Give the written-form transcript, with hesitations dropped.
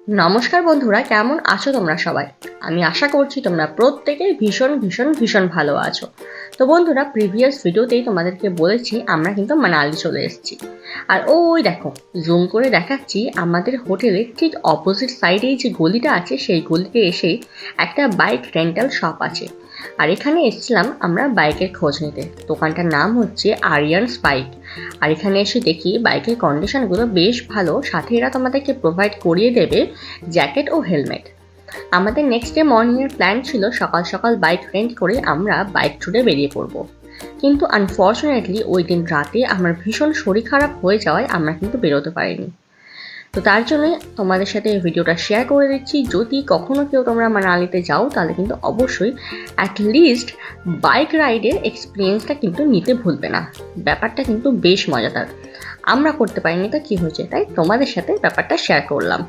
নমস্কার বন্ধুরা, কেমন আছো তোমরা সবাই? আমি আশা করছি তোমরা প্রত্যেকেই ভীষণ ভীষণ ভীষণ ভালো আছো। তো বন্ধুরা, প্রিভিয়াস ভিডিওতেই তোমাদেরকে বলেছি আমরা কিন্তু মানালি চলে এসেছি। আর ওই দেখো, জুম করে দেখাচ্ছি আমাদের হোটেলের ঠিক অপোজিট সাইডেই যে গলিটা আছে সেই গলিতে এসেই একটা বাইক রেন্টাল শপ আছে। আর এখানে এসেছিলাম আমরা বাইকের খোঁজ নিতে। দোকানটার নাম হচ্ছে আরিয়ানস বাইক। আর এখানে এসে দেখি বাইকের কন্ডিশনগুলো বেশ ভালো, সাথে এরা তোমাদেরকে প্রোভাইড করিয়ে দেবে জ্যাকেট ও হেলমেট। আমাদের নেক্সট ডে মর্নিংয়ের প্ল্যান ছিল সকাল সকাল বাইক রেন্ট করে আমরা বাইক ট্যুরে বেরিয়ে পড়ব, কিন্তু আনফর্চুনেটলি ওই দিন রাতে আমার ভীষণ শরীর খারাপ হয়ে যাওয়ায় আমরা কিন্তু বেরোতে পারিনি। তো তার জন্যই তোমাদের সাথে এই ভিডিওটা শেয়ার করে দিচ্ছি। যদি কখনো কেউ তোমরা মানালিতে যাও তাহলে কিন্তু অবশ্যই অ্যাটলিস্ট বাইক রাইডের এক্সপিরিয়েন্সটা কিন্তু নিতে ভুলবে না। ব্যাপারটা কিন্তু বেশ মজাদার। আমরা করতে পারিনি তো কী হয়েছে, তাই তোমাদের সাথে ব্যাপারটা শেয়ার করলাম।